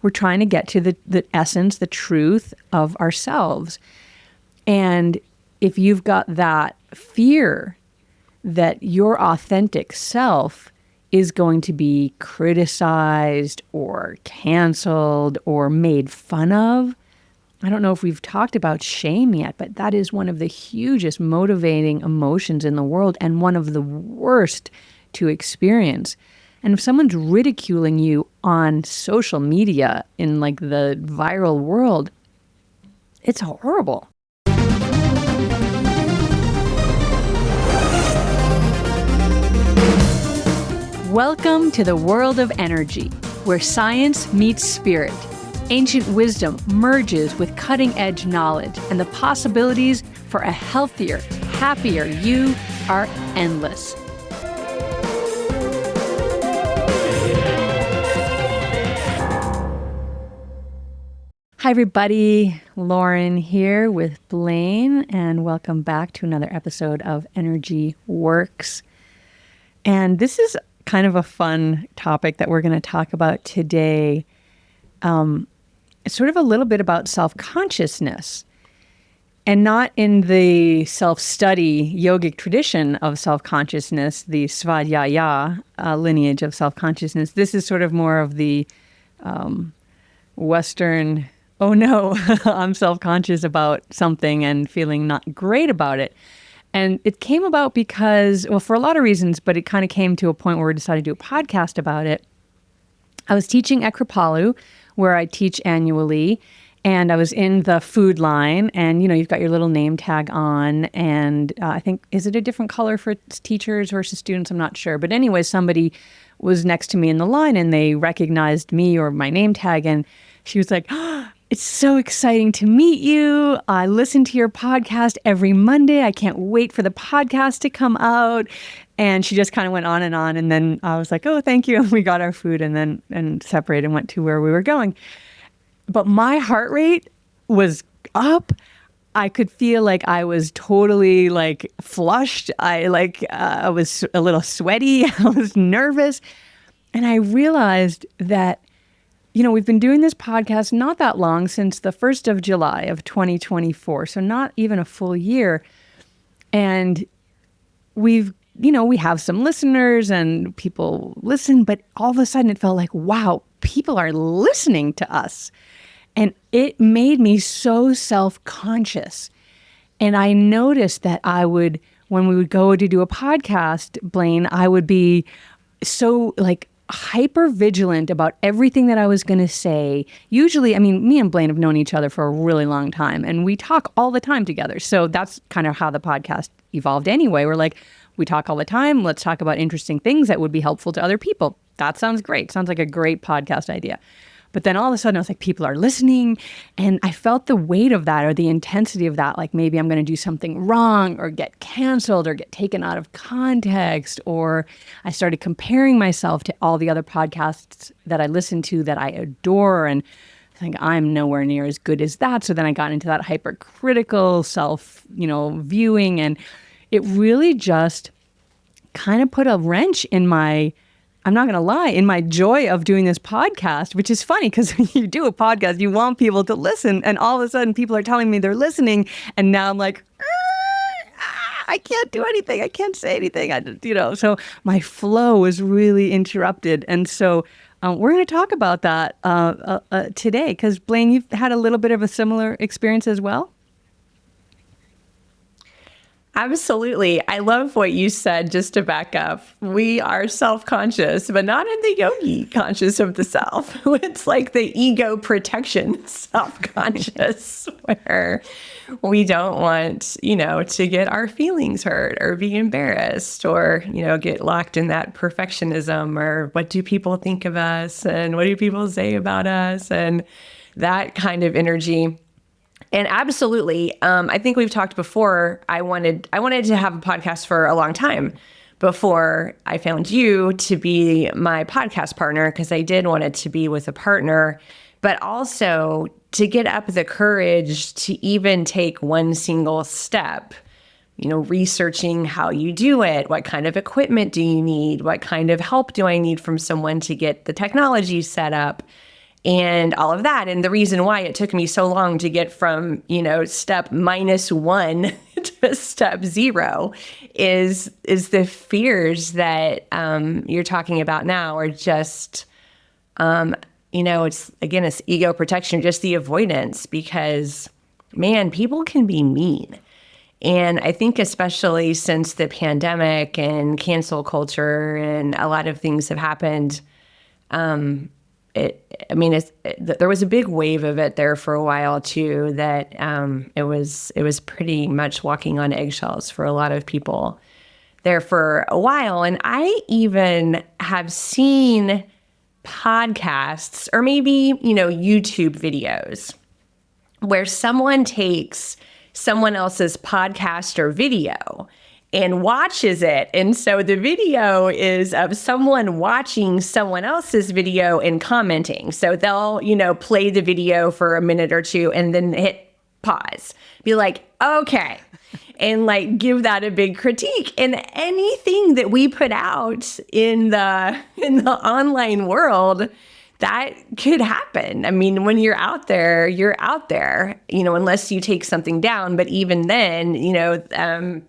We're trying to get to the essence, the truth of ourselves. And if you've got that fear that your authentic self is going to be criticized or canceled or made fun of, I don't know if we've talked about shame yet, but that is one of the hugest motivating emotions in the world and one of the worst to experience. And if someone's ridiculing you on social media in like the viral world, it's horrible. Welcome to the world of energy, where science meets spirit. Ancient wisdom merges with cutting-edge knowledge, and the possibilities for a healthier, happier you are endless. Hi, everybody. Lauren here with Blaine, and welcome back to another episode of Energy Works. And this is kind of a fun topic that we're going to talk about today. It's sort of a little bit about self-consciousness, and not in the self-study yogic tradition of self-consciousness, the Svadhyaya lineage of self-consciousness. This is sort of more of the Western, oh no, I'm self-conscious about something and feeling not great about it. And it came about because, well, for a lot of reasons, but it kind of came to a point where we decided to do a podcast about it. I was teaching at Kripalu, where I teach annually, and I was in the food line, and, you know, you've got your little name tag on, and I think, is it a different color for teachers versus students? I'm not sure. But anyway, somebody was next to me in the line, and they recognized me or my name tag, and she was like, "Oh, it's so exciting to meet you. I listen to your podcast every Monday. I can't wait for the podcast to come out." And she just kind of went on. And then I was like, "Oh, thank you." And we got our food and separated and went to where we were going. But my heart rate was up. I could feel like I was totally like flushed. I was a little sweaty. I was nervous. And I realized that, you know, we've been doing this podcast not that long, since the 1st of July of 2024. So not even a full year. And we have some listeners and people listen, but all of a sudden it felt like, wow, people are listening to us. And it made me so self-conscious. And I noticed that when we would go to do a podcast, Blaine, I would be so like hyper vigilant about everything that I was going to say. Usually, I mean, me and Blaine have known each other for a really long time, and we talk all the time together. So that's kind of how the podcast evolved anyway. We're like, we talk all the time. Let's talk about interesting things that would be helpful to other people. That sounds great. Sounds like a great podcast idea. But then all of a sudden I was like, people are listening. And I felt the weight of that, or the intensity of that. Like maybe I'm going to do something wrong or get canceled or get taken out of context. Or I started comparing myself to all the other podcasts that I listen to that I adore. And I think I'm nowhere near as good as that. So then I got into that hypercritical viewing. And it really just kind of put a wrench in my, I'm not going to lie, in my joy of doing this podcast, which is funny because when you do a podcast, you want people to listen. And all of a sudden people are telling me they're listening. And now I'm like, I can't do anything. I can't say anything. So my flow was really interrupted. And so we're going to talk about that today, because Blaine, you've had a little bit of a similar experience as well. Absolutely. I love what you said, just to back up. We are self-conscious, but not in the yogi conscious of the self. It's like the ego protection self-conscious, where we don't want, to get our feelings hurt or be embarrassed or, get locked in that perfectionism, or what do people think of us and what do people say about us, and that kind of energy. And absolutely, I think we've talked before. I wanted to have a podcast for a long time before I found you to be my podcast partner, because I did want it to be with a partner, but also to get up the courage to even take one single step, researching how you do it. What kind of equipment do you need? What kind of help do I need from someone to get the technology set up? and all of that. And the reason why it took me so long to get from, step -1 to step 0 is the fears that you're talking about now are just, it's ego protection, just the avoidance, because man, people can be mean. And I think especially since the pandemic and cancel culture and a lot of things have happened, there was a big wave of it there for a while too, that it was pretty much walking on eggshells for a lot of people there for a while. And I even have seen podcasts or maybe, YouTube videos where someone takes someone else's podcast or video and watches it. And so the video is of someone watching someone else's video and commenting. So they'll, play the video for a minute or two and then hit pause, be like, okay, and like give that a big critique. And anything that we put out in the online world, that could happen. I mean, when you're out there, unless you take something down. But even then,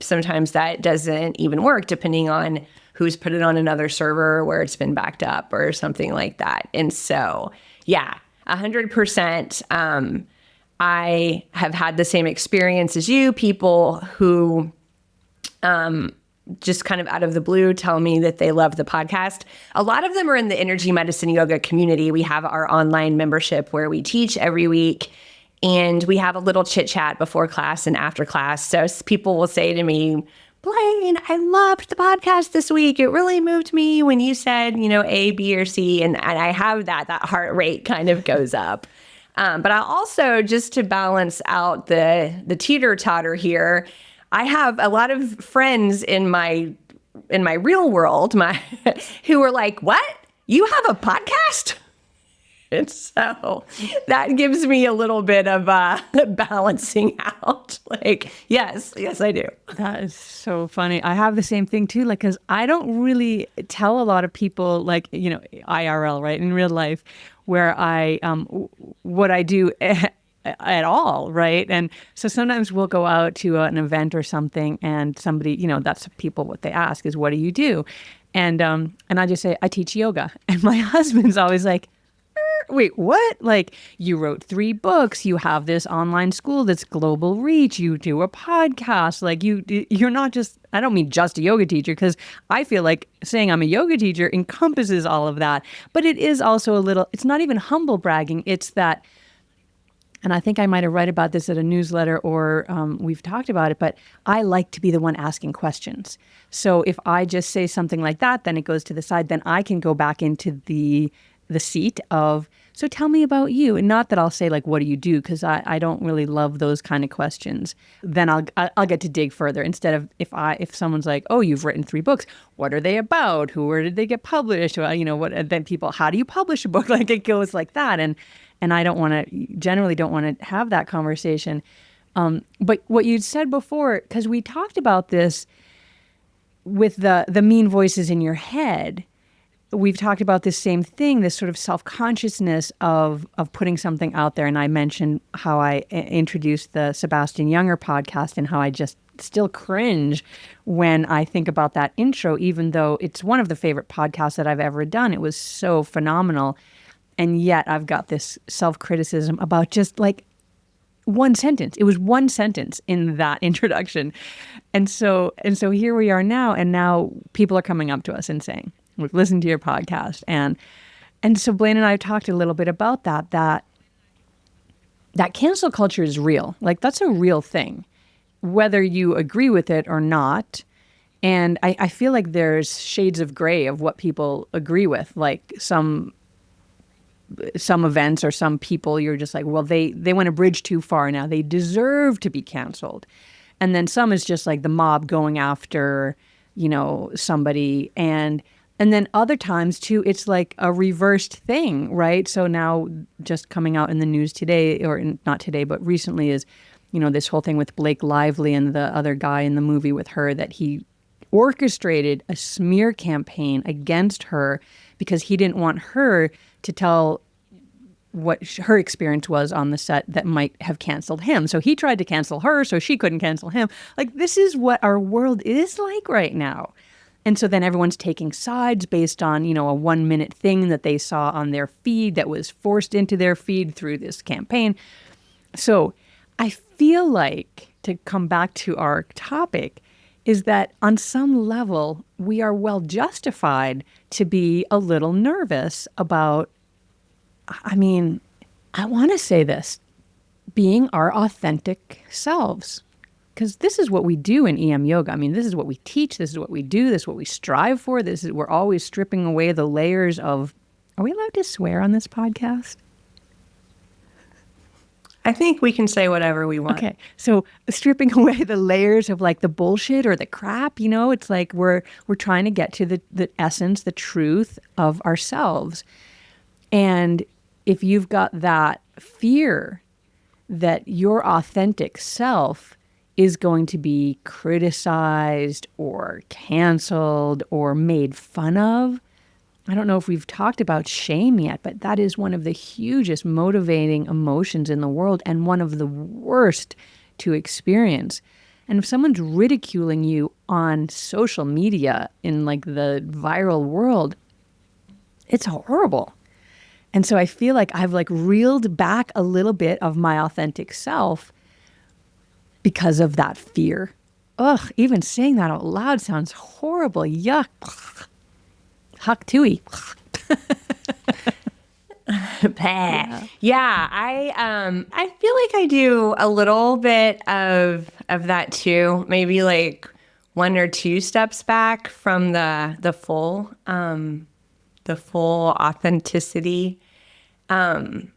sometimes that doesn't even work depending on who's put it on another server where it's been backed up or something like that. And so, yeah, 100%. I have had the same experience as you, people who just kind of out of the blue tell me that they love the podcast. A lot of them are in the energy medicine yoga community. We have our online membership where we teach every week, and we have a little chit chat before class and after class. So people will say to me, Blaine, I loved the podcast this week. It really moved me when you said, A, B, or C. And I have that heart rate kind of goes up. But I also, just to balance out the teeter-totter here, I have a lot of friends in my real world, who are like, "What? You have a podcast?" And so that gives me a little bit of balancing out. Like, yes, I do. That is so funny. I have the same thing too. Like, because I don't really tell a lot of people, like, IRL, right, in real life, where I what I do at all, right? And so sometimes we'll go out to an event or something, and somebody, that's people, what they ask is, "What do you do?" And I just say, "I teach yoga." And my husband's always like, "Wait, what? Like, you wrote 3 books, you have this online school that's global reach, you do a podcast, like you're not just," I don't mean just a yoga teacher, because I feel like saying I'm a yoga teacher encompasses all of that. But it is also a little, it's not even humble bragging. It's that, and I think I might have read about this at a newsletter, or we've talked about it, but I like to be the one asking questions. So if I just say something like that, then it goes to the side, then I can go back into the seat of, "So tell me about you." And not that I'll say, like, "What do you do?" Because I don't really love those kind of questions. Then I'll get to dig further, instead of if someone's like, "Oh, you've written 3 books. What are they about? Where did they get published?" What? And then people, "How do you publish a book?" Like, it goes like that. And I generally don't want to have that conversation. But what you said before, because we talked about this with the mean voices in your head, we've talked about this same thing, this sort of self-consciousness of putting something out there. And I mentioned how I introduced the Sebastian Younger podcast and how I just still cringe when I think about that intro, even though it's one of the favorite podcasts that I've ever done. It was so phenomenal. And yet I've got this self-criticism about just like one sentence. It was one sentence in that introduction. And so here we are now, and now people are coming up to us and saying, "We've listened to your podcast." And so Blaine and I have talked a little bit about that cancel culture is real. Like, that's a real thing, whether you agree with it or not. And I feel like there's shades of gray of what people agree with. Like some events or some people, you're just like, well, they went a bridge too far now. They deserve to be canceled. And then some is just like the mob going after, somebody. And then other times too, it's like a reversed thing, right? So now just coming out in the news today, or not today, but recently, is, this whole thing with Blake Lively and the other guy in the movie with her, that he orchestrated a smear campaign against her because he didn't want her to tell what her experience was on the set that might have canceled him. So he tried to cancel her, so she couldn't cancel him. Like, this is what our world is like right now. And so then everyone's taking sides based on, a 1-minute thing that they saw on their feed that was forced into their feed through this campaign. So I feel like, to come back to our topic, is that on some level, we are well justified to be a little nervous about, I want to say this, being our authentic selves. Because this is what we do in EM yoga. This is what we teach. This is what we do. This is what we strive for. We're always stripping away the layers of, are we allowed to swear on this podcast? I think we can say whatever we want. Okay. So stripping away the layers of like the bullshit or the crap, it's like we're trying to get to the essence, the truth of ourselves. And if you've got that fear that your authentic self is going to be criticized or canceled or made fun of, I don't know if we've talked about shame yet, but that is one of the hugest motivating emotions in the world and one of the worst to experience. And if someone's ridiculing you on social media in like the viral world, it's horrible. And so I feel like I've like reeled back a little bit of my authentic self because of that fear. Ugh, even saying that out loud sounds horrible. Yuck. Huck tooey. Yeah, I feel like I do a little bit of that too. Maybe like 1 or 2 steps back from the full authenticity. And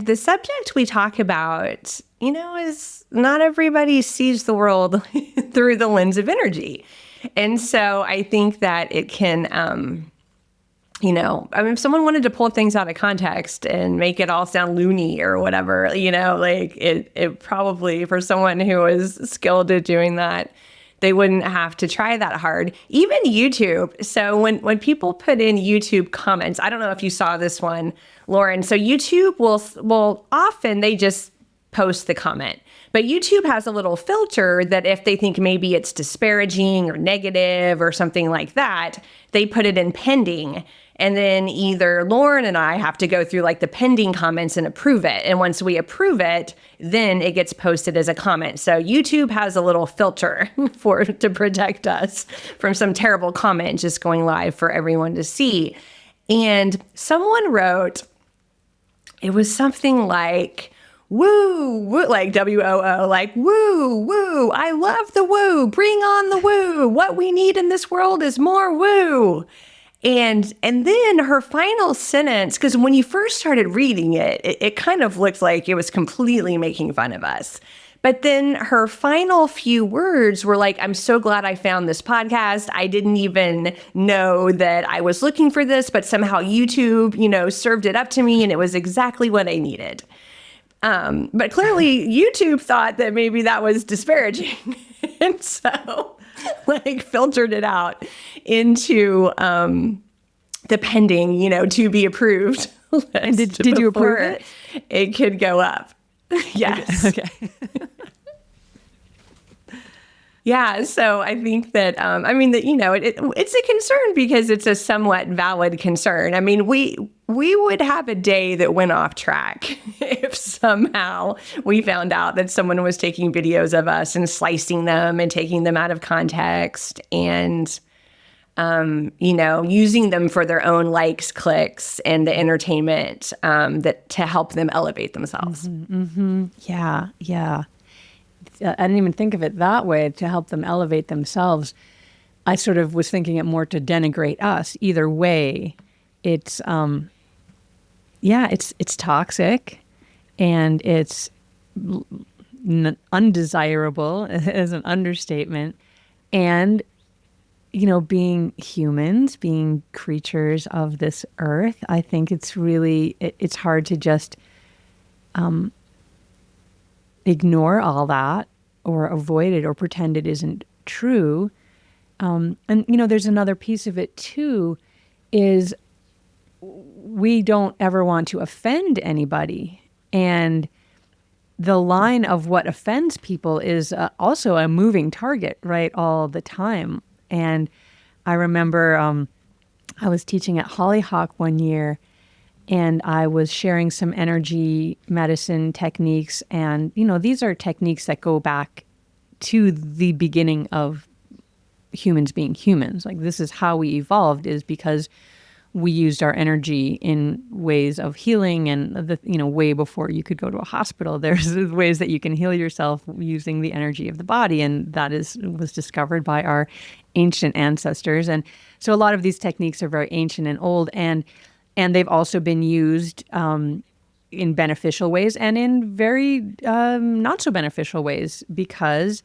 the subject we talk about, is not everybody sees the world through the lens of energy. And so I think that it can, if someone wanted to pull things out of context and make it all sound loony or whatever, like it probably, for someone who is skilled at doing that, they wouldn't have to try that hard. Even YouTube. So when people put in YouTube comments, I don't know if you saw this one, Lauren. So YouTube will often, they just post the comment. But YouTube has a little filter that if they think maybe it's disparaging or negative or something like that, they put it in pending. And then either Lauren and I have to go through like the pending comments and approve it. And once we approve it, then it gets posted as a comment. So YouTube has a little filter to protect us from some terrible comment just going live for everyone to see. And someone wrote, it was something like, woo, woo, like WOO, like woo, woo. I love the woo. Bring on the woo. What we need in this world is more woo. And then her final sentence, because when you first started reading it kind of looked like it was completely making fun of us. But then her final few words were like, I'm so glad I found this podcast. I didn't even know that I was looking for this, but somehow YouTube, served it up to me and it was exactly what I needed. But clearly YouTube thought that maybe that was disparaging. And so filtered it out into the pending, to be approved. And did you approve it? It could go up. Yes. Okay. Yeah. So I think that, it's a concern because it's a somewhat valid concern. We would have a day that went off track if somehow we found out that someone was taking videos of us and slicing them and taking them out of context and, using them for their own likes, clicks, and the entertainment that to help them elevate themselves. Mm-hmm, mm-hmm. Yeah, yeah. I didn't even think of it that way, to help them elevate themselves. I sort of was thinking it more to denigrate us. Either way, it's it's toxic and it's undesirable as an understatement. And, being humans, being creatures of this earth, I think it's really, it's hard to just ignore all that or avoid it or pretend it isn't true. And, there's another piece of it too, is we don't ever want to offend anybody. And the line of what offends people is also a moving target, right, all the time. And I remember I was teaching at Hollyhock one year, and I was sharing some energy medicine techniques. And, these are techniques that go back to the beginning of humans being humans. Like, this is how we evolved, is because we used our energy in ways of healing, and way before you could go to a hospital, there's ways that you can heal yourself using the energy of the body, and that was discovered by our ancient ancestors. And so a lot of these techniques are very ancient and old, and they've also been used in beneficial ways and in very not so beneficial ways, because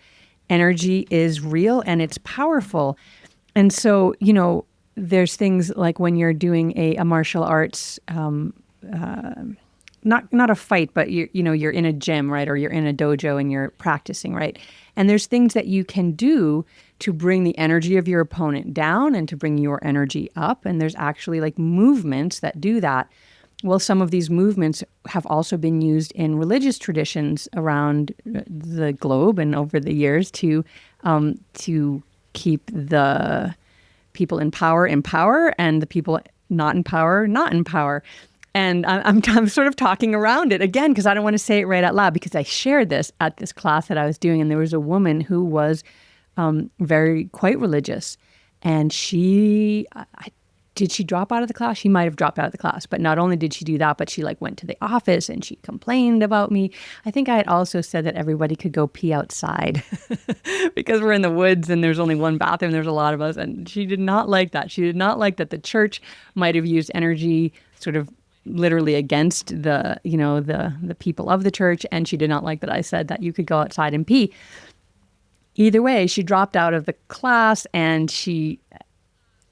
energy is real and it's powerful. And so, there's things like when you're doing a martial arts, not a fight, but you're in a gym, right? Or you're in a dojo and you're practicing, right? And there's things that you can do to bring the energy of your opponent down and to bring your energy up. And there's actually like movements that do that. Well, some of these movements have also been used in religious traditions around the globe and over the years to keep the people in power, and the people not in power, not in power. And I'm sort of talking around it again, because I don't want to say it right out loud, because I shared this at this class that I was doing, and there was a woman who was quite religious, and did she drop out of the class? She might have dropped out of the class, but not only did she do that, but she went to the office and she complained about me. I think I had also said that everybody could go pee outside because we're in the woods and there's only one bathroom. There's a lot of us, and she did not like that. She did not like that the church might have used energy sort of literally against the people of the church, and she did not like that I said that you could go outside and pee. Either way, she dropped out of the class, and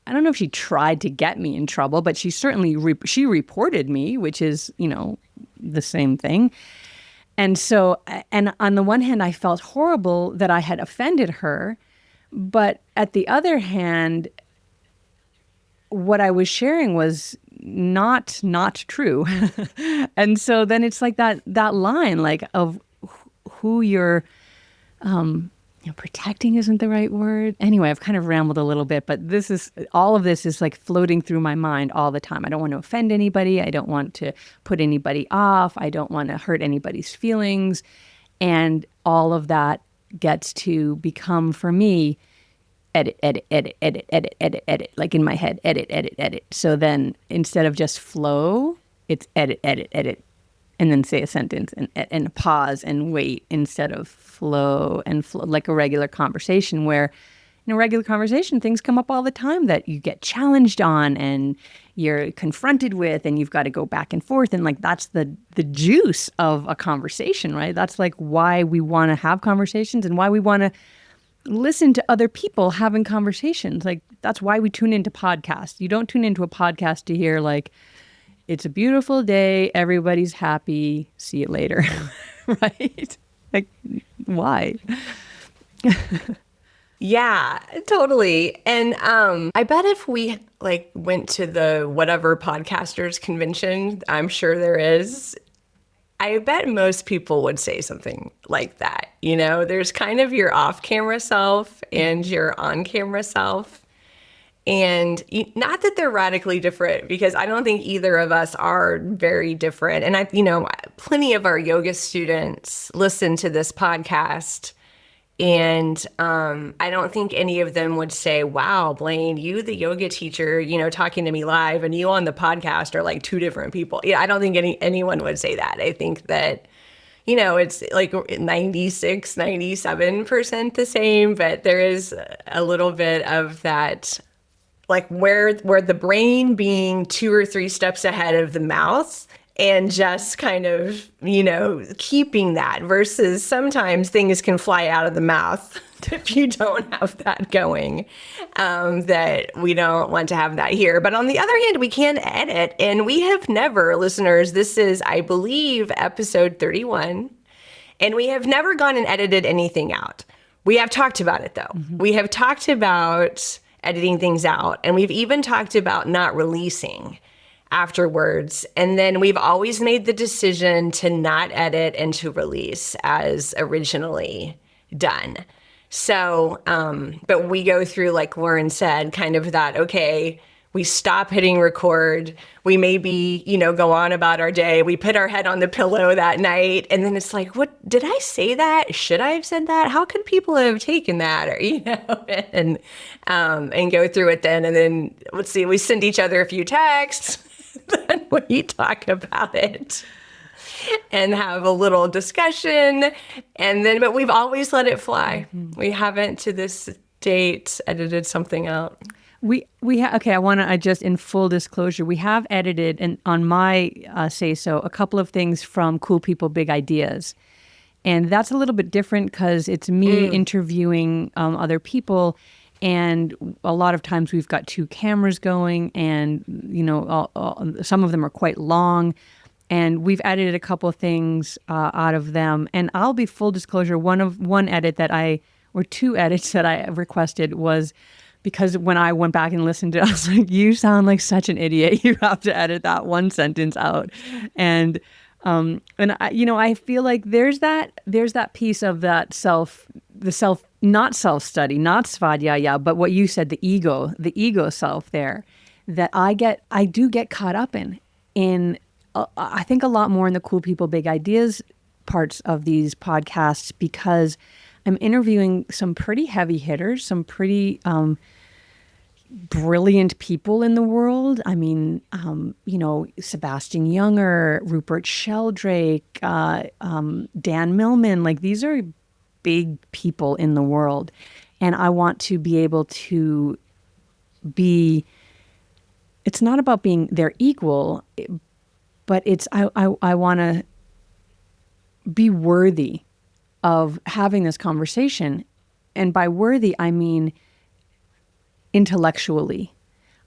I don't know if she tried to get me in trouble, but she certainly she reported me, which is, the same thing. And so, and on the one hand, I felt horrible that I had offended her. But at the other hand, what I was sharing was not true. And so then it's like that line, like, of who you're, protecting isn't the right word. Anyway, I've kind of rambled a little bit, but all of this is like floating through my mind all the time. I don't want to offend anybody. I don't want to put anybody off. I don't want to hurt anybody's feelings. And all of that gets to become, for me, edit, like in my head, edit. So then instead of just flow, it's edit, and then say a sentence and pause and wait, instead of flow like a regular conversation, where in a regular conversation, things come up all the time that you get challenged on and you're confronted with, and you've got to go back and forth. And like, that's the juice of a conversation, right? That's like why we want to have conversations and why we want to listen to other people having conversations. Like, that's why we tune into podcasts. You don't tune into a podcast to hear like, it's a beautiful day, everybody's happy, see you later, right? Like, why? Yeah, totally. And I bet if we went to the whatever podcasters convention, I'm sure there is, I bet most people would say something like that. There's kind of your off-camera self and your on-camera self. And not that they're radically different, because I don't think either of us are very different. And plenty of our yoga students listen to this podcast, and I don't think any of them would say, wow, Blaine, you, the yoga teacher, talking to me live, and you on the podcast are like two different people. Yeah, I don't think anyone would say that. I think that, it's like 96, 97% the same, but there is a little bit of that, like where the brain being 2 or 3 steps ahead of the mouth, and just kind of, keeping that, versus sometimes things can fly out of the mouth if you don't have that going, that we don't want to have that here. But on the other hand, we can edit, and we have never, listeners, this is, I believe, episode 31, and we have never gone and edited anything out. We have talked about it, though. Mm-hmm. We have talked about editing things out, and we've even talked about not releasing afterwards. And then we've always made the decision to not edit and to release as originally done. So, but we go through, like Lauren said, kind of that, okay, we stop hitting record. We maybe, go on about our day. We put our head on the pillow that night. And then it's like, what, did I say that? Should I have said that? How could people have taken that? Or, and go through it then. And then let's see, we send each other a few texts. Then we talk about it and have a little discussion. And then, but we've always let it fly. Mm-hmm. We haven't to this date edited something out. Okay, I want to just in full disclosure, we have edited, and on my say-so, a couple of things from Cool People, Big Ideas. And that's a little bit different because it's me interviewing other people. And a lot of times we've got 2 cameras going, and, some of them are quite long. And we've edited a couple of things out of them. And I'll be full disclosure, one edit or 2 edits that I requested was because when I went back and listened to it, I was like, you sound like such an idiot. You have to edit that one sentence out. And I feel like there's that piece of that not self-study, not svadhyaya, but what you said, the ego self there, that I do get caught up in I think a lot more in the Cool People, Big Ideas parts of these podcasts, because I'm interviewing some pretty heavy hitters, some pretty brilliant people in the world. I mean, Sebastian Junger, Rupert Sheldrake, Dan Millman, like these are big people in the world. And I want to be able to it's not about being their equal, but I want to be worthy of having this conversation. And by worthy, I mean intellectually.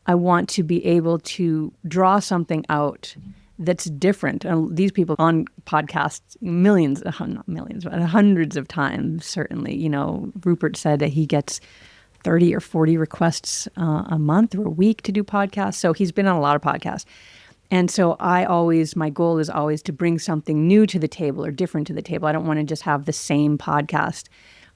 I want to be able to draw something out that's different. And these people on podcasts, not millions, but hundreds of times, certainly. Rupert said that he gets 30 or 40 requests a month or a week to do podcasts. So he's been on a lot of podcasts. And so my goal is always to bring something new to the table or different to the table. I don't want to just have the same podcast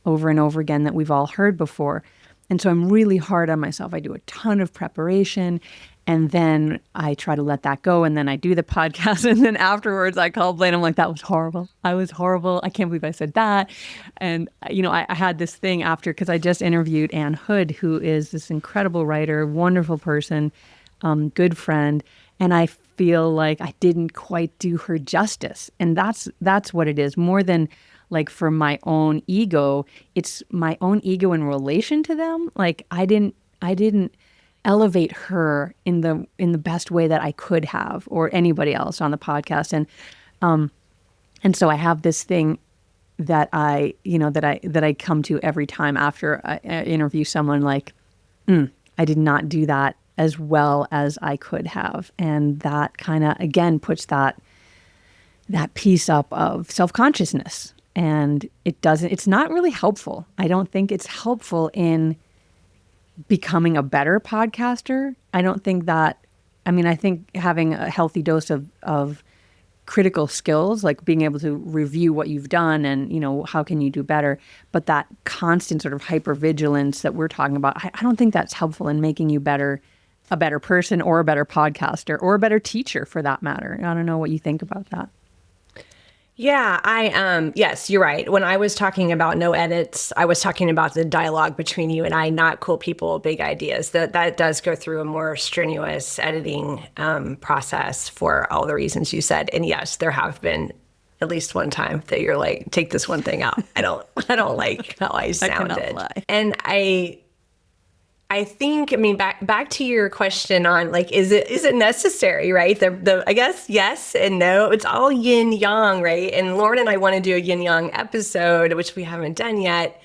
over and over again that we've all heard before. And so I'm really hard on myself. I do a ton of preparation, and then I try to let that go, and then I do the podcast, and then afterwards I call Blaine. I'm like, that was horrible. I was horrible. I can't believe I said that. And, I had this thing after, because I just interviewed Ann Hood, who is this incredible writer, wonderful person, good friend, and I feel like I didn't quite do her justice. And that's what it is, more than like for my own ego. It's my own ego in relation to them. Like I didn't elevate her in the best way that I could have, or anybody else on the podcast. And so I have this thing that I come to every time after I interview someone, like, I did not do that as well as I could have. And that kind of, again, puts that piece up of self-consciousness. And it's not really helpful. I don't think it's helpful in becoming a better podcaster. I think having a healthy dose of critical skills, like being able to review what you've done and, how can you do better? But that constant sort of hypervigilance that we're talking about, I don't think that's helpful in making you a better person or a better podcaster or a better teacher for that matter. I don't know what you think about that. Yeah, yes, you're right. When I was talking about no edits, I was talking about the dialogue between you and I, not Cool People, Big Ideas. That does go through a more strenuous editing process for all the reasons you said. And yes, there have been at least one time that you're like, take this one thing out. I don't like how I sounded. I cannot lie. And I think, back to your question on like, is it necessary, right? I guess yes and no. It's all yin yang, right? And Lauren and I want to do a yin yang episode, which we haven't done yet.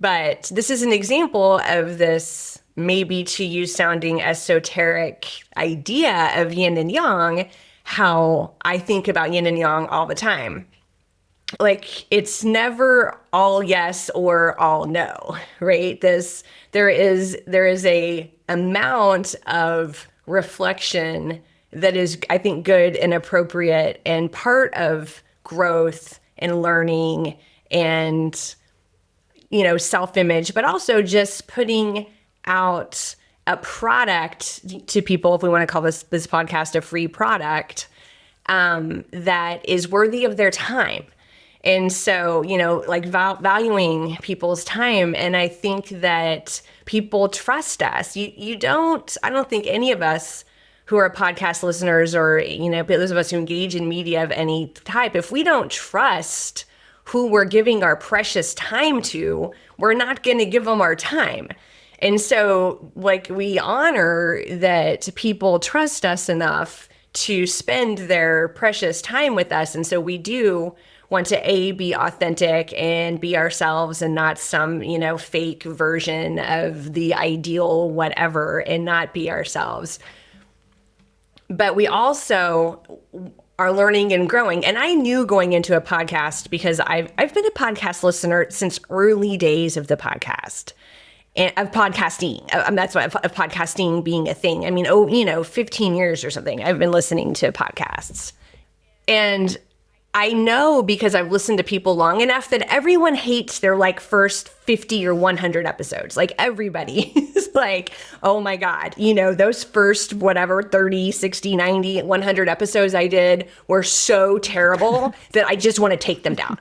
But this is an example of this, maybe to you sounding esoteric idea of yin and yang, how I think about yin and yang all the time. Like, it's never all yes or all no, right? There is a amount of reflection that is, I think, good and appropriate and part of growth and learning and, self-image, but also just putting out a product to people, if we want to call this podcast a free product, that is worthy of their time. And so, like valuing people's time. And I think that people trust us. I don't think any of us who are podcast listeners or, those of us who engage in media of any type, if we don't trust who we're giving our precious time to, we're not going to give them our time. And so, we honor that people trust us enough to spend their precious time with us. And so we do want to be authentic and be ourselves and not some, fake version of the ideal whatever and not be ourselves. But we also are learning and growing. And I knew going into a podcast because I've been a podcast listener since early days of the podcast. Of podcasting. That's why of podcasting being a thing. 15 years or something, I've been listening to podcasts. And I know because I've listened to people long enough that everyone hates their first 50 or 100 episodes. Everybody is oh my God, those first 30, 60, 90, 100 episodes I did were so terrible that I just want to take them down.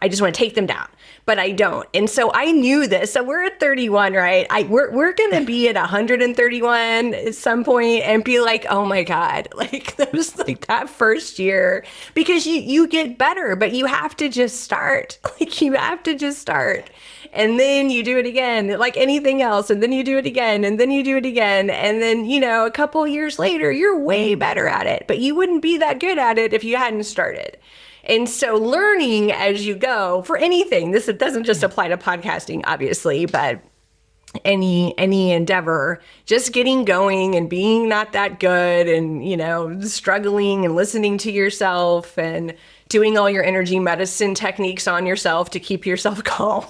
But I don't. And so I knew this. So we're at 31, right? We're going to be at 131 at some point and be oh my God, that was that first year, because you get better, but you have to just start. You have to just start. And then you do it again, like anything else. And then you do it again, and then you do it again. And then, a couple years later, you're way better at it, but you wouldn't be that good at it if you hadn't started. And so learning as you go for anything, this doesn't just apply to podcasting, obviously, but any endeavor, just getting going and being not that good and, struggling and listening to yourself and doing all your energy medicine techniques on yourself to keep yourself calm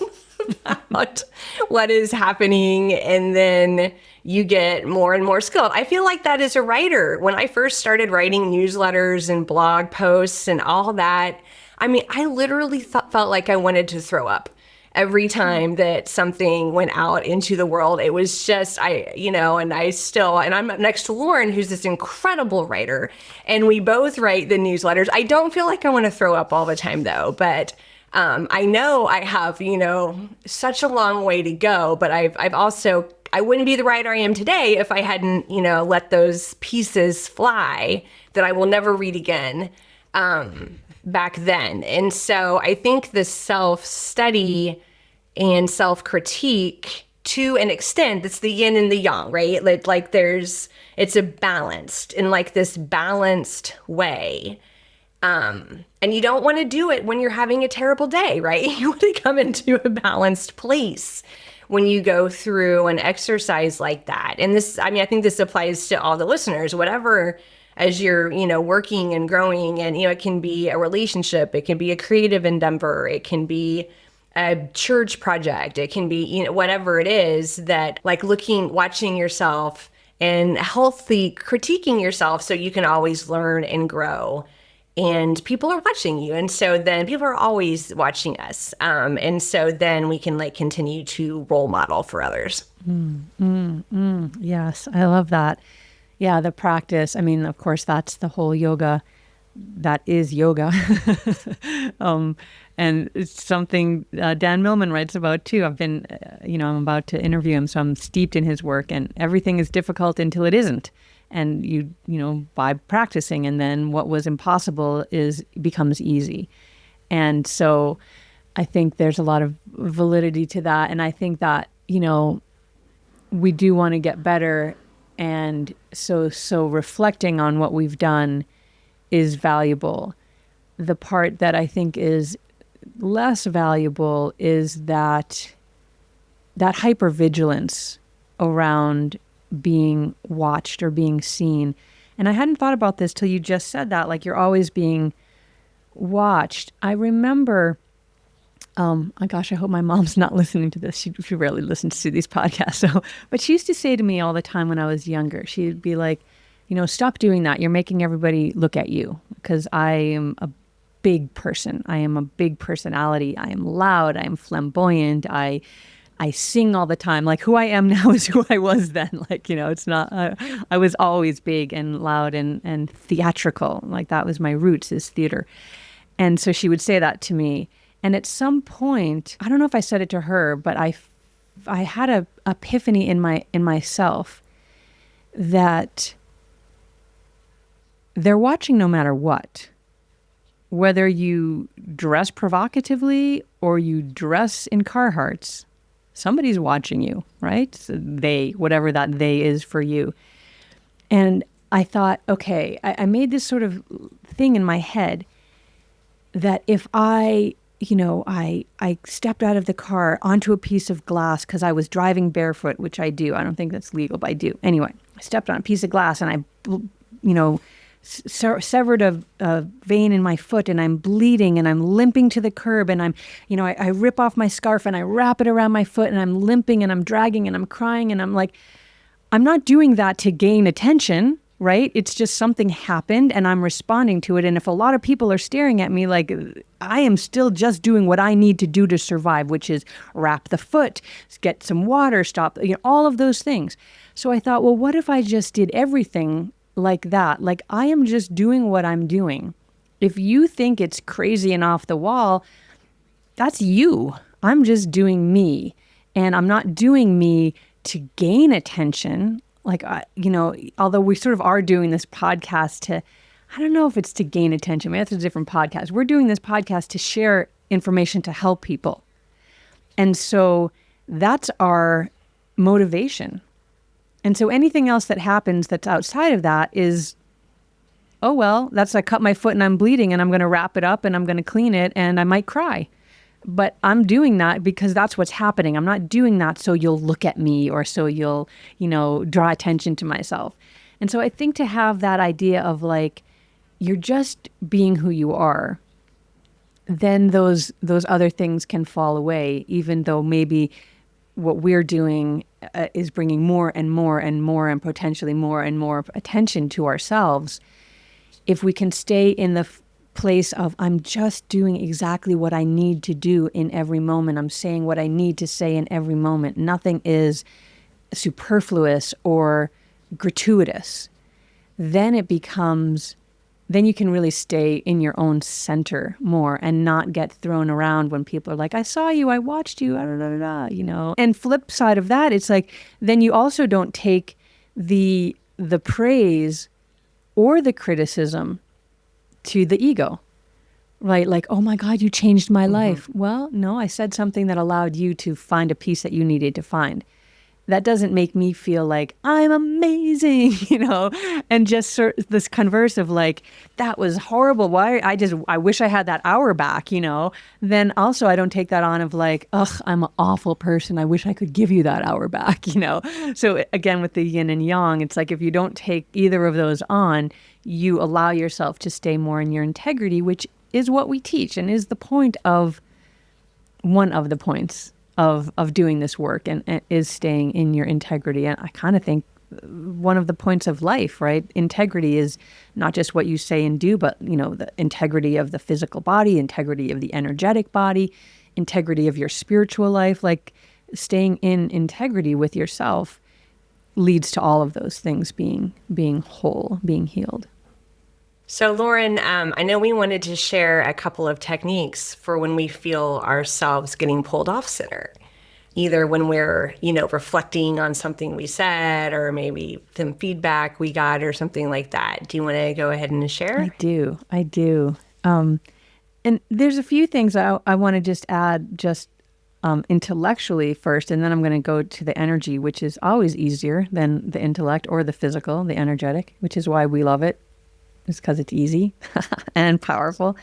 about what is happening. And then you get more and more skilled. I feel like that as a writer. When I first started writing newsletters and blog posts and all that, I literally felt like I wanted to throw up every time that something went out into the world. It was just, and I'm up next to Lauren, who's this incredible writer, and we both write the newsletters. I don't feel like I want to throw up all the time though, but I know I have, such a long way to go, but I've also, I wouldn't be the writer I am today if I hadn't, let those pieces fly that I will never read again back then. And so I think the self-study and self-critique, to an extent, it's the yin and the yang, right? It's a balanced, in this balanced way. And you don't want to do it when you're having a terrible day, right? You want to come into a balanced place when you go through an exercise like that. And this, I think this applies to all the listeners, whatever, as you're, working and growing, and, it can be a relationship, it can be a creative endeavor, it can be a church project, it can be, whatever it is, that watching yourself and healthy critiquing yourself so you can always learn and grow. And people are watching you. And so then people are always watching us. And so then we can continue to role model for others. Yes, I love that. Yeah, the practice. Of course, that's the whole yoga. That is yoga. And it's something Dan Millman writes about too. I've been, I'm about to interview him, so I'm steeped in his work, and everything is difficult until it isn't. And by practicing, and then what was impossible becomes easy. And so I think there's a lot of validity to that. And I think that, we do want to get better. And so reflecting on what we've done is valuable. The part that I think is less valuable is that hypervigilance around being watched or being seen. And I hadn't thought about this till you just said that, you're always being watched. I remember, oh gosh, I hope my mom's not listening to this. She rarely listens to these podcasts. But she used to say to me all the time when I was younger, she'd be like, stop doing that. You're making everybody look at you, because I am a big person. I am a big personality. I am loud. I am flamboyant. I sing all the time. Like, who I am now is who I was then. Like, it's not, I was always big and loud and theatrical. Like, that was my roots, is theater. And so she would say that to me. And at some point, I don't know if I said it to her, but I had a epiphany in myself that they're watching no matter what. Whether you dress provocatively or you dress in Carhartts, somebody's watching you, right? So they, whatever that they is for you. And I thought, okay, I made this sort of thing in my head that if I stepped out of the car onto a piece of glass because I was driving barefoot, which I do. I don't think that's legal, but I do. Anyway, I stepped on a piece of glass and I, severed a vein in my foot, and I'm bleeding and I'm limping to the curb, and I rip off my scarf and I wrap it around my foot, and I'm limping and I'm dragging and I'm crying, and I'm like, I'm not doing that to gain attention, right? It's just something happened and I'm responding to it. And if a lot of people are staring at me, like, I am still just doing what I need to do to survive, which is wrap the foot, get some water, stop, all of those things. So I thought, well, what if I just did everything like that? Like, I am just doing what I'm doing. If you think it's crazy and off the wall, that's you. I'm just doing me. And I'm not doing me to gain attention. Like, although we sort of are doing this podcast to, I don't know if it's to gain attention. Maybe that's a different podcast. We're doing this podcast to share information to help people. And so that's our motivation. And so anything else that happens that's outside of that is, oh, well, I cut my foot and I'm bleeding and I'm going to wrap it up and I'm going to clean it and I might cry. But I'm doing that because that's what's happening. I'm not doing that so you'll look at me or so you'll, draw attention to myself. And so I think to have that idea of like, you're just being who you are, then those other things can fall away, even though maybe what we're doing is bringing more and more and more and potentially more and more attention to ourselves. If we can stay in the place of, I'm just doing exactly what I need to do in every moment. I'm saying what I need to say in every moment. Nothing is superfluous or gratuitous. Then you can really stay in your own center more and not get thrown around when people are like, I saw you, I watched you, And flip side of that, it's like, then you also don't take the praise or the criticism to the ego, right? Like, oh my God, you changed my life. Well, no, I said something that allowed you to find a piece that you needed to find. That doesn't make me feel like I'm amazing, and just sort of this converse of like, that was horrible. Why? I wish I had that hour back, Then also I don't take that on of like, ugh, I'm an awful person. I wish I could give you that hour back, So again, with the yin and yang, it's like, if you don't take either of those on, you allow yourself to stay more in your integrity, which is what we teach and is the point of one of the points of doing this work, and is staying in your integrity. And I kind of think one of the points of life, right? Integrity is not just what you say and do, but, the integrity of the physical body, integrity of the energetic body, integrity of your spiritual life. Like, staying in integrity with yourself leads to all of those things being whole, being healed. So Lauren, I know we wanted to share a couple of techniques for when we feel ourselves getting pulled off center, either when we're, reflecting on something we said, or maybe some feedback we got or something like that. Do you want to go ahead and share? I do. And there's a few things I want to just add intellectually first, and then I'm going to go to the energy, which is always easier than the intellect or the physical, the energetic, which is why we love it. It's because it's easy and powerful.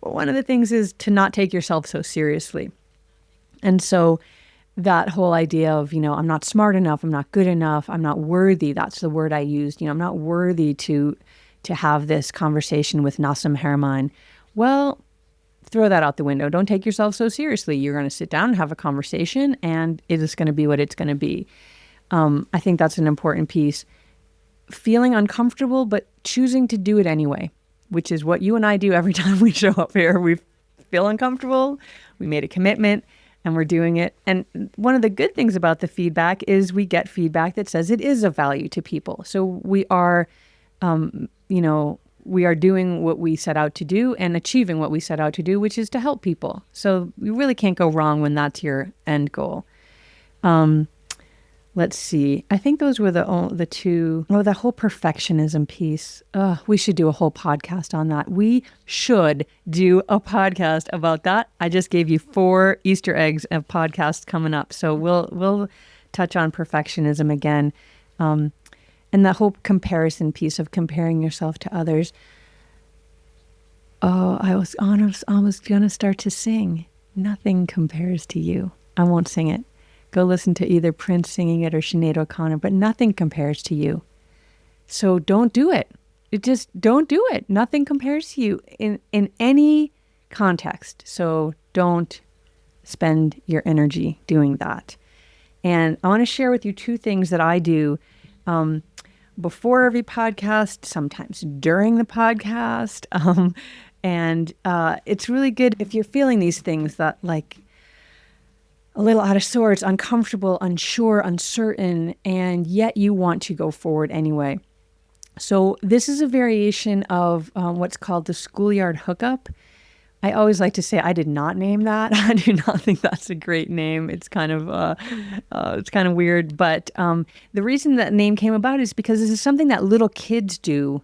But one of the things is to not take yourself so seriously. And so that whole idea of, I'm not smart enough, I'm not good enough, I'm not worthy. That's the word I used. I'm not worthy to have this conversation with Nassim Haramein. Well, throw that out the window. Don't take yourself so seriously. You're going to sit down and have a conversation, and it is going to be what it's going to be. I think that's an important piece. feeling uncomfortable, but choosing to do it anyway, which is what you and I do every time we show up here. We feel uncomfortable, we made a commitment, and we're doing it. And one of the good things about the feedback is we get feedback that says it is of value to people. So we are, we are doing what we set out to do and achieving what we set out to do, which is to help people. So you really can't go wrong when that's your end goal. Let's see. I think those were the two. Oh, the whole perfectionism piece. We should do a whole podcast on that. We should do a podcast about that. I just gave you 4 Easter eggs of podcasts coming up. So we'll touch on perfectionism again. And the whole comparison piece of comparing yourself to others. Oh, I was almost going to start to sing. Nothing compares to you. I won't sing it. Go listen to either Prince singing it or Sinead O'Connor, but nothing compares to you. So don't do it. Don't do it. Nothing compares to you in any context. So don't spend your energy doing that. And I want to share with you 2 things that I do before every podcast, sometimes during the podcast. And it's really good if you're feeling these things that like a little out of sorts, uncomfortable, unsure, uncertain, and yet you want to go forward anyway. So this is a variation of what's called the schoolyard hookup. I always like to say I did not name that. I do not think that's a great name. It's kind of weird. But the reason that name came about is because this is something that little kids do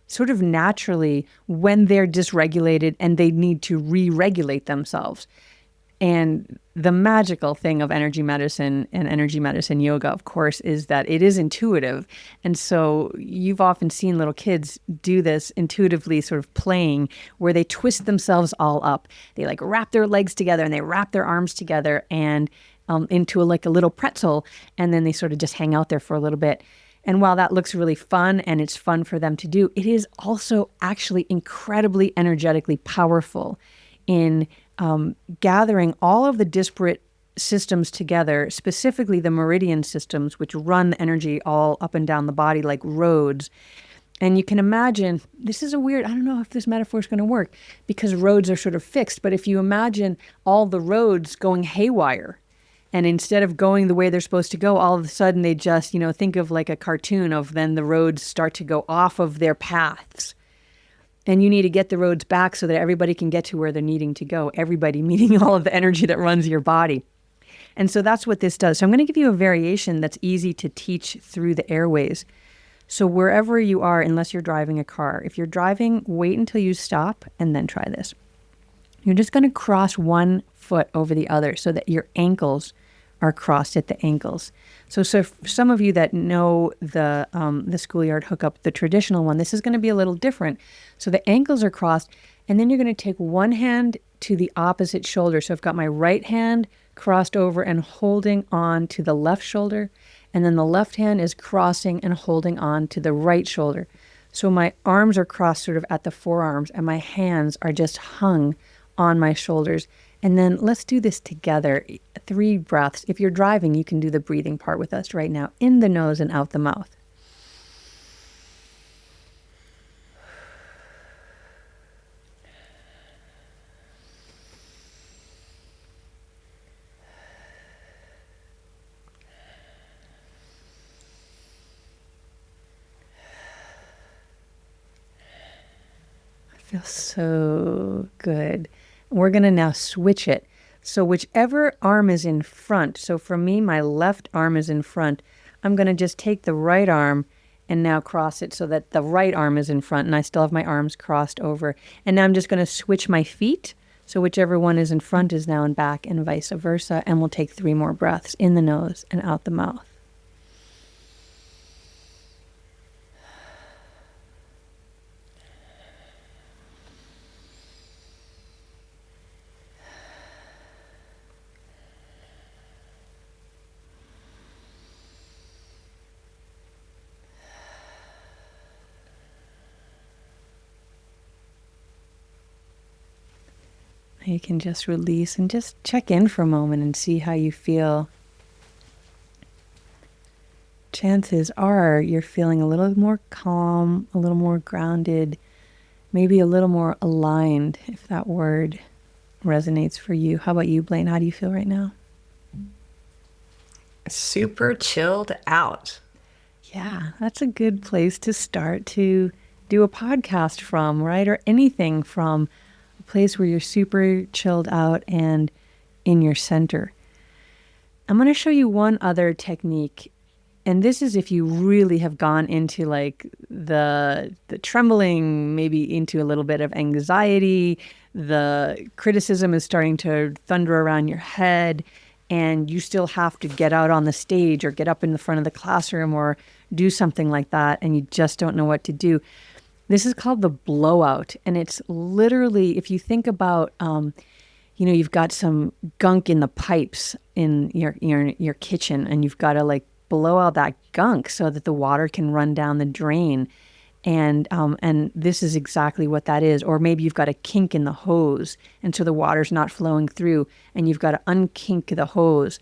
sort of naturally when they're dysregulated and they need to re-regulate themselves. And the magical thing of energy medicine and energy medicine yoga, of course, is that it is intuitive. And so you've often seen little kids do this intuitively, sort of playing, where they twist themselves all up. They like wrap their legs together and they wrap their arms together and into like a little pretzel. And then they sort of just hang out there for a little bit. And while that looks really fun and it's fun for them to do, it is also actually incredibly energetically powerful in gathering all of the disparate systems together, specifically the meridian systems, which run the energy all up and down the body like roads. And you can imagine, this is I don't know if this metaphor is going to work because roads are sort of fixed, but if you imagine all the roads going haywire, and instead of going the way they're supposed to go, all of a sudden they just, think of like a cartoon of then the roads start to go off of their paths. And you need to get the roads back so that everybody can get to where they're needing to go. Everybody, meaning all of the energy that runs your body. And so that's what this does. So I'm going to give you a variation that's easy to teach through the airways. So wherever you are, unless you're driving a car, if you're driving, wait until you stop and then try this. You're just going to cross one foot over the other so that your ankles are crossed at the ankles. So for some of you that know the schoolyard hookup, the traditional one, this is going to be a little different. So the ankles are crossed, and then you're going to take one hand to the opposite shoulder. So I've got my right hand crossed over and holding on to the left shoulder, and then the left hand is crossing and holding on to the right shoulder. So my arms are crossed sort of at the forearms, and my hands are just hung on my shoulders. And then let's do this together. 3 breaths. If you're driving, you can do the breathing part with us right now. In the nose and out the mouth. I feel so good. We're going to now switch it. So whichever arm is in front, so for me, my left arm is in front, I'm going to just take the right arm and now cross it so that the right arm is in front and I still have my arms crossed over. And now I'm just going to switch my feet. So whichever one is in front is now in back and vice versa. And we'll take 3 more breaths in the nose and out the mouth. You can just release and just check in for a moment and see how you feel. chances are you're feeling a little more calm, a little more grounded, maybe a little more aligned, if that word resonates for you. How about you, Blaine? How do you feel right now? Super chilled out. Yeah, that's a good place to start to do a podcast from, right? Or anything from a place where you're super chilled out and in your center. I'm going to show you one other technique. And this is if you really have gone into like the trembling, maybe into a little bit of anxiety, the criticism is starting to thunder around your head, and you still have to get out on the stage or get up in the front of the classroom or do something like that, and you just don't know what to do. This is called the blowout. And it's literally, if you think about, you've got some gunk in the pipes in your kitchen, and you've got to like blow out that gunk so that the water can run down the drain. And this is exactly what that is. Or maybe you've got a kink in the hose, and so the water's not flowing through, and you've got to unkink the hose.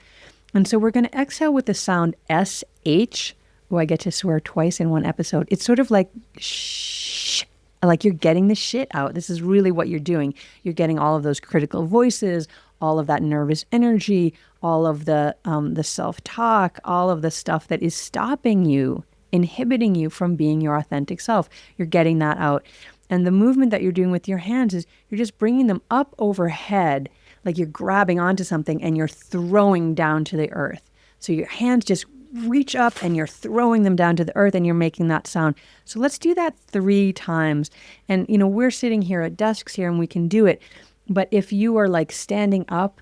And so we're going to exhale with the sound SH. Oh, I get to swear twice in one episode. It's sort of like shh, like you're getting the shit out. This is really what you're doing. You're getting all of those critical voices, all of that nervous energy, all of the self-talk, all of the stuff that is stopping you, inhibiting you from being your authentic self. You're getting that out. And the movement that you're doing with your hands is you're just bringing them up overhead, like you're grabbing onto something and you're throwing down to the earth. So your hands just reach up and you're throwing them down to the earth, and you're making that sound. So let's do that 3 times. And, we're sitting here at desks here and we can do it. But if you are like standing up,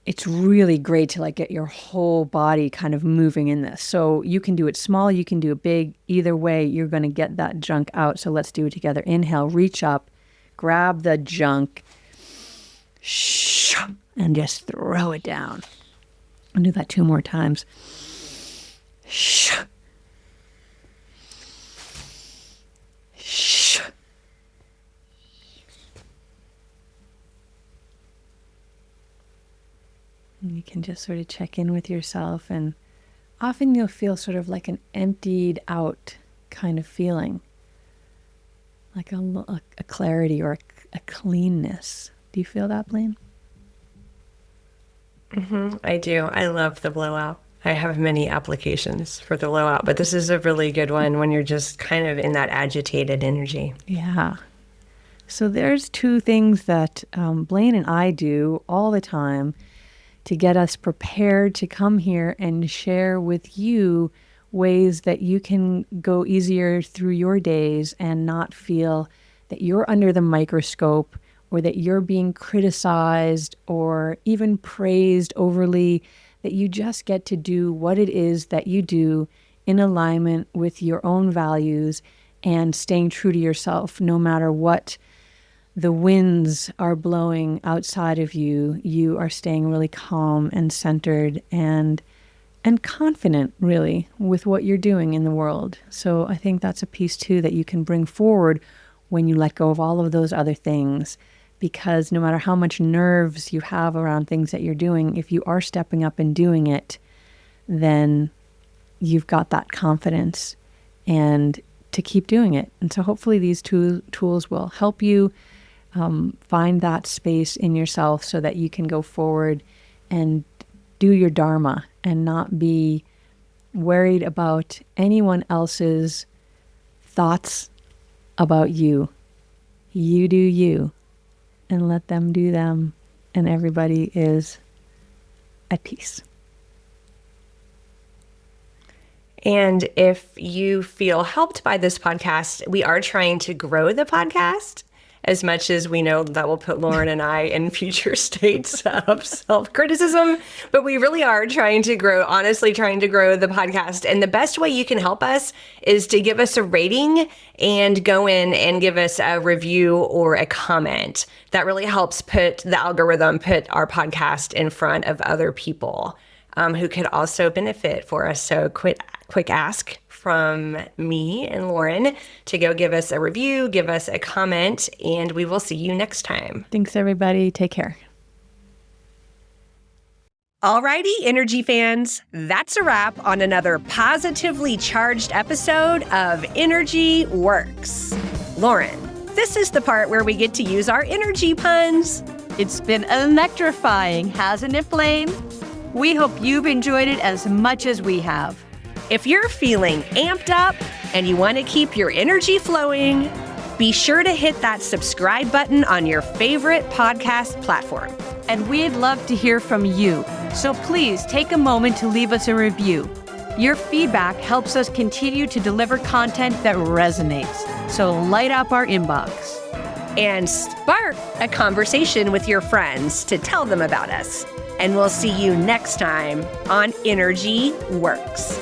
it's really great to like get your whole body kind of moving in this. So you can do it small, you can do it big. Either way, you're going to get that junk out. So let's do it together. Inhale, reach up, grab the junk, and just throw it down. I'll do that 2 more times. And you can just sort of check in with yourself, and often you'll feel sort of like an emptied out kind of feeling, like a clarity or a cleanness. Do you feel that, Blaine? I do. I love the blowout. I have many applications for the blowout, but this is a really good one when you're just kind of in that agitated energy. Yeah. So there's 2 things that Blaine and I do all the time to get us prepared to come here and share with you ways that you can go easier through your days and not feel that you're under the microscope, or that you're being criticized or even praised overly, that you just get to do what it is that you do in alignment with your own values and staying true to yourself. No matter what the winds are blowing outside of you, you are staying really calm and centered and confident, really, with what you're doing in the world. So I think that's a piece too that you can bring forward when you let go of all of those other things. Because no matter how much nerves you have around things that you're doing, if you are stepping up and doing it, then you've got that confidence and to keep doing it. And so hopefully these 2 tools will help you find that space in yourself so that you can go forward and do your dharma and not be worried about anyone else's thoughts about you. You do you. And let them do them, and everybody is at peace. And if you feel helped by this podcast, we are trying to grow the podcast as much as we know that will put Lauren and I in future states of self-criticism. But we really are trying to grow the podcast. And the best way you can help us is to give us a rating and go in and give us a review or a comment. That really helps put our podcast in front of other people who could also benefit for us. So quick ask from me and Lauren to go give us a review, give us a comment, and we will see you next time. Thanks, everybody. Take care. Alrighty, Energy fans, that's a wrap on another positively charged episode of Energy Works. Lauren, this is the part where we get to use our energy puns. It's been electrifying, hasn't it, Blaine? We hope you've enjoyed it as much as we have. If you're feeling amped up and you want to keep your energy flowing, be sure to hit that subscribe button on your favorite podcast platform. And we'd love to hear from you, so please take a moment to leave us a review. Your feedback helps us continue to deliver content that resonates, so light up our inbox. And spark a conversation with your friends to tell them about us. And we'll see you next time on Energy Works.